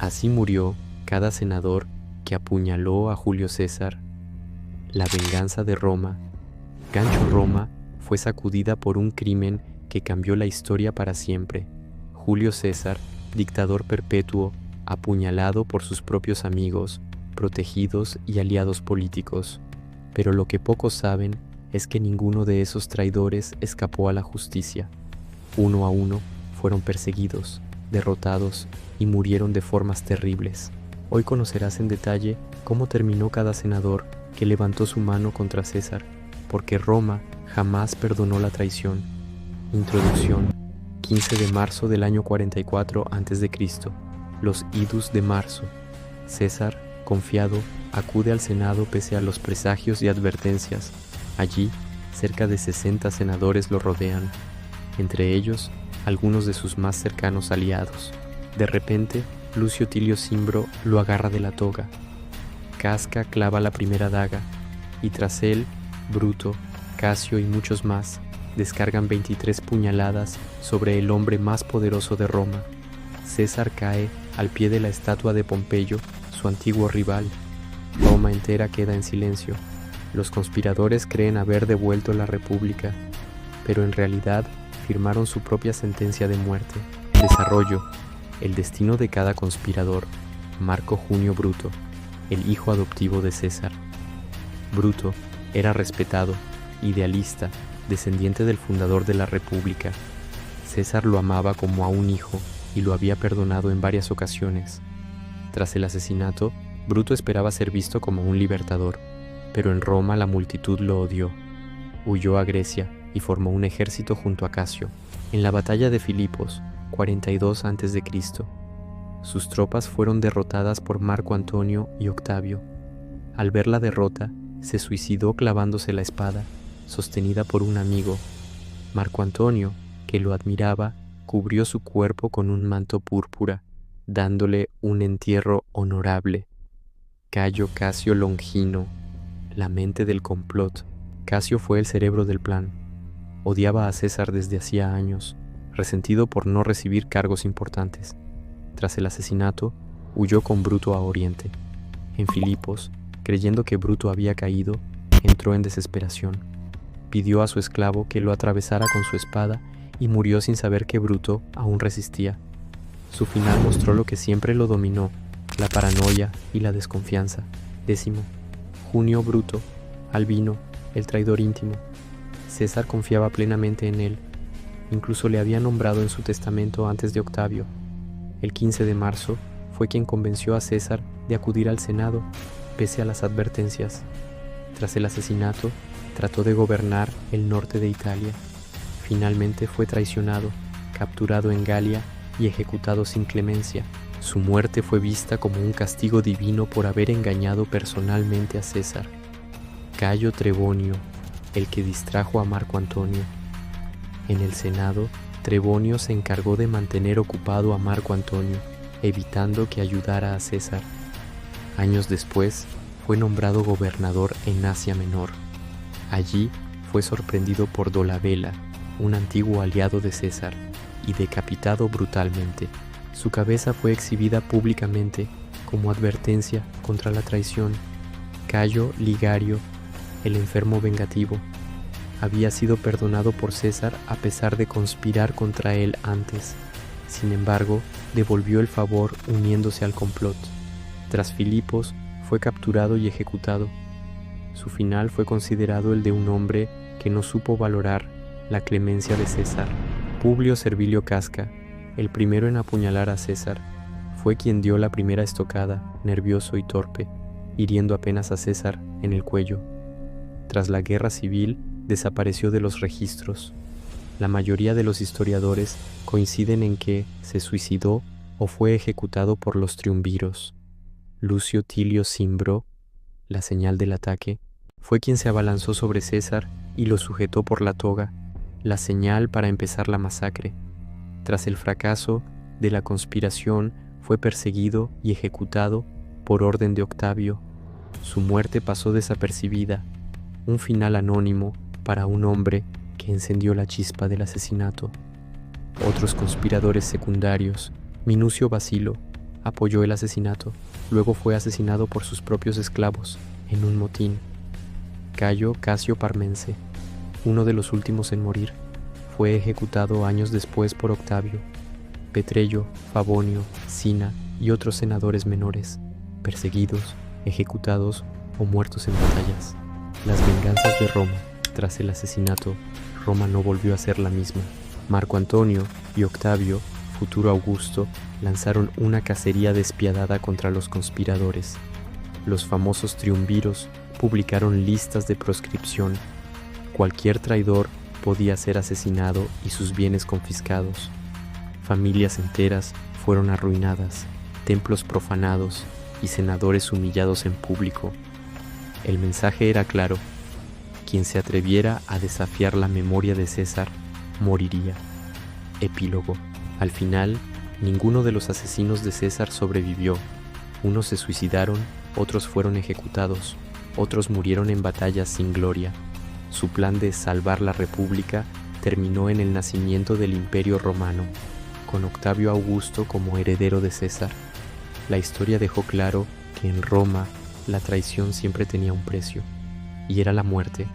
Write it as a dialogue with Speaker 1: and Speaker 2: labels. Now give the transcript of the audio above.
Speaker 1: Así murió cada senador que apuñaló a Julio César. La venganza de Roma. Gancho Roma fue sacudida por un crimen que cambió la historia para siempre. Julio César, dictador perpetuo, apuñalado por sus propios amigos, protegidos y aliados políticos. Pero lo que pocos saben es que ninguno de esos traidores escapó a la justicia. Uno a uno fueron perseguidos, derrotados y murieron de formas terribles. Hoy conocerás en detalle cómo terminó cada senador que levantó su mano contra César, porque Roma jamás perdonó la traición. Introducción. 15 de marzo del año 44 a.C. Los idus de marzo. César, confiado, acude al Senado pese a los presagios y advertencias. Allí, cerca de 60 senadores lo rodean, entre ellos algunos de sus más cercanos aliados. De repente, Lucio Tilio Cimbro lo agarra de la toga. Casca clava la primera daga, y tras él, Bruto, Casio y muchos más descargan 23 puñaladas sobre el hombre más poderoso de Roma. César cae al pie de la estatua de Pompeyo, su antiguo rival. Roma entera queda en silencio. Los conspiradores creen haber devuelto la república, pero en realidad firmaron su propia sentencia de muerte. Desarrollo. El destino de cada conspirador. Marco Junio Bruto, el hijo adoptivo de César. Bruto era respetado, idealista, descendiente del fundador de la república. César lo amaba como a un hijo y lo había perdonado en varias ocasiones. Tras el asesinato, Bruto esperaba ser visto como un libertador, pero en Roma la multitud lo odió. Huyó a Grecia y formó un ejército junto a Casio. En la batalla de Filipos, 42 a.C., sus tropas fueron derrotadas por Marco Antonio y Octavio. Al ver la derrota, se suicidó clavándose la espada, sostenida por un amigo. Marco Antonio, que lo admiraba, cubrió su cuerpo con un manto púrpura, dándole un entierro honorable. Cayo Casio Longino, la mente del complot. Casio fue el cerebro del plan. Odiaba a César desde hacía años, resentido por no recibir cargos importantes. Tras el asesinato, huyó con Bruto a Oriente. En Filipos, creyendo que Bruto había caído, entró en desesperación. Pidió a su esclavo que lo atravesara con su espada y murió sin saber que Bruto aún resistía. Su final mostró lo que siempre lo dominó, la paranoia y la desconfianza. 10. Junio Bruto, Albino, el traidor íntimo. César confiaba plenamente en él. Incluso le había nombrado en su testamento antes de Octavio. El 15 de marzo fue quien convenció a César de acudir al Senado, pese a las advertencias. Tras el asesinato, trató de gobernar el norte de Italia. Finalmente fue traicionado, capturado en Galia y ejecutado sin clemencia. Su muerte fue vista como un castigo divino por haber engañado personalmente a César. Cayo Trebonio, el que distrajo a Marco Antonio. En el Senado, Trebonio se encargó de mantener ocupado a Marco Antonio, evitando que ayudara a César. Años después, fue nombrado gobernador en Asia Menor. Allí fue sorprendido por Dolabela, un antiguo aliado de César, y decapitado brutalmente. Su cabeza fue exhibida públicamente como advertencia contra la traición. Cayo Ligario, el enfermo vengativo, había sido perdonado por César a pesar de conspirar contra él antes. Sin embargo, devolvió el favor uniéndose al complot. Tras Filipos, fue capturado y ejecutado. Su final fue considerado el de un hombre que no supo valorar la clemencia de César. Publio Servilio Casca, el primero en apuñalar a César, fue quien dio la primera estocada, nervioso y torpe, hiriendo apenas a César en el cuello. Tras la guerra civil, desapareció de los registros. La mayoría de los historiadores coinciden en que se suicidó o fue ejecutado por los triunviros. Lucio Tilio Cimbro, la señal del ataque, fue quien se abalanzó sobre César y lo sujetó por la toga, la señal para empezar la masacre. Tras el fracaso de la conspiración, fue perseguido y ejecutado por orden de Octavio. Su muerte pasó desapercibida, un final anónimo para un hombre que encendió la chispa del asesinato. Otros conspiradores secundarios, Minucio Basilo, apoyó el asesinato. Luego fue asesinado por sus propios esclavos en un motín. Cayo Casio Parmense, uno de los últimos en morir, fue ejecutado años después por Octavio. Petrello, Favonio, Sina y otros senadores menores, perseguidos, ejecutados o muertos en batallas. Las venganzas de Roma. Tras el asesinato, Roma no volvió a ser la misma. Marco Antonio y Octavio, futuro Augusto, lanzaron una cacería despiadada contra los conspiradores. Los famosos triunviros publicaron listas de proscripción. Cualquier traidor podía ser asesinado y sus bienes confiscados. Familias enteras fueron arruinadas, templos profanados y senadores humillados en público. El mensaje era claro: quien se atreviera a desafiar la memoria de César moriría. Epílogo. Al final, ninguno de los asesinos de César sobrevivió. Unos se suicidaron, otros fueron ejecutados, otros murieron en batallas sin gloria. Su plan de salvar la República terminó en el nacimiento del Imperio Romano, con Octavio Augusto como heredero de César. La historia dejó claro que en Roma la traición siempre tenía un precio, y era la muerte.